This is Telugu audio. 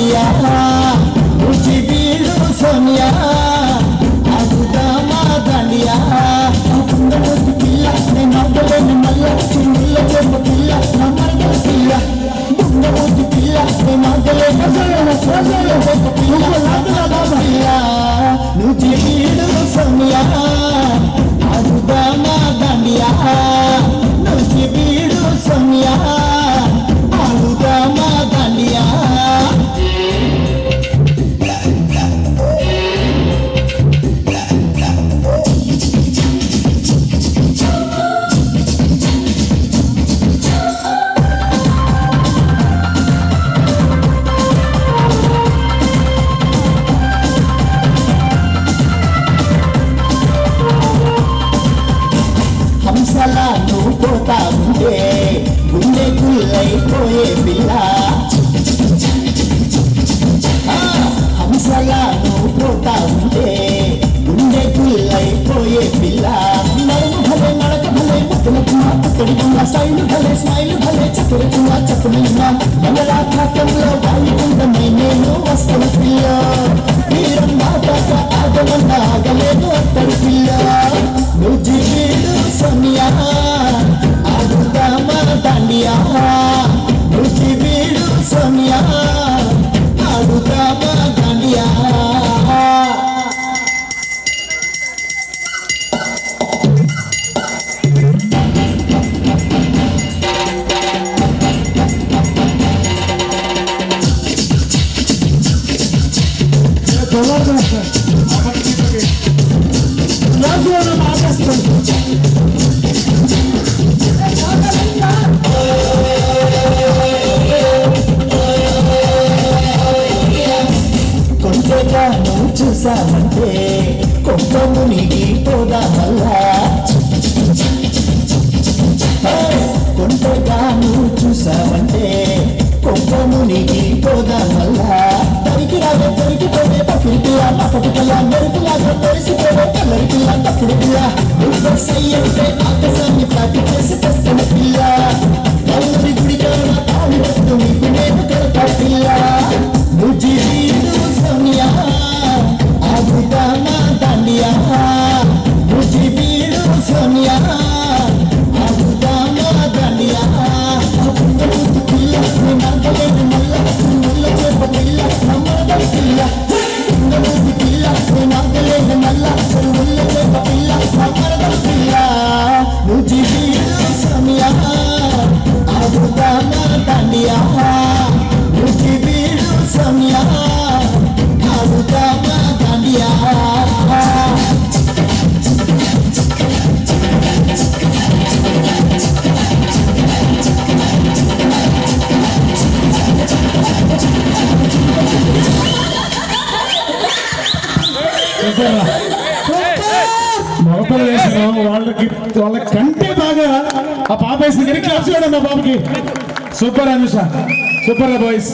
दांडिया मुझे बीड़ू सोनिया आजुदामा दांडिया मुझे पिल्ला ने नागले ने मल्ला चिल्ला जब पिल्ला नमर्गल पिल्ला मुझे पिल्ला ने नागले ने मल्ला जब पिल्ला पिल्ला मुझे बीड़ू सोनिया आजुदामा दांडिया मुझे बीड़ू सोनिया आजुदामा दांडिया హంసలా నువ్వు పోతా ఉంటే గుండె గుల్లైపోయే పిల్ల హంసలా నువ్వు పోతా ఉంటే గుండె గుల్లైపోయే పిల్ల నడుము భలే నడక భలే పుత్తడి స్టైలు భలే స్మైలు భలే చక్కని మంగళా ఖాతంలో బాలిగుండమే నేను వస్తాను పిల్ల వీరం మాటక ఆగమన్న ఆగలేదు అత్తడి పిల్ల मुझे बीड़ू सोनिया आजुदामा दांडिया मुझे बीड़ू सोनिया आजुदामा दांडिया కొంచెగా నువ్వు చూసామంటే కొంత మునిగిపోదా మళ్ళా కొంచెగా నువ్వు చూసామంటే కొంత మునిగిపోదా మళ్ళా తరికిలాగా తరికిపోతే పక్కడి పిల్ల పక్కటి పిల్ల మెరుపులాగా మెరిసిపోతే కల్లరి పిల్ల తప్పుడు పిల్ల నువ్వు సై అంటే ఆకాశాన్ని ప్రాతి చేసి తెస్తున్న పిల్ల కల్లరి గుడిగా తాళి వస్తూ నీకు నేను కడతా పిల్ల मुझे बीड़ू सोनिया आजुदामा दांडिया मुझे बीड़ू सोनिया आजुदामा दांडिया मुझे पिल्ला ने नागले ने मल्ला चिल्ला जब पिल्ला नमर्गल पिल्ला मुझे पिल्ला ने नागले ने मल्ला चिल्ला जब पिल्ला नमर्गल पिल्ला मुझे बीड़ू सोनिया आजुदामा दांडिया मुझे बीड़ू सोनिया आजुदामा दांडिया మొదలు వేసిన వాళ్ళ కంటే బాగా ఆ పాప వేసిన క్లాప్స్ కూడా మా బాబుకి సూపర్ అనుష సూపర్ బాయ్స్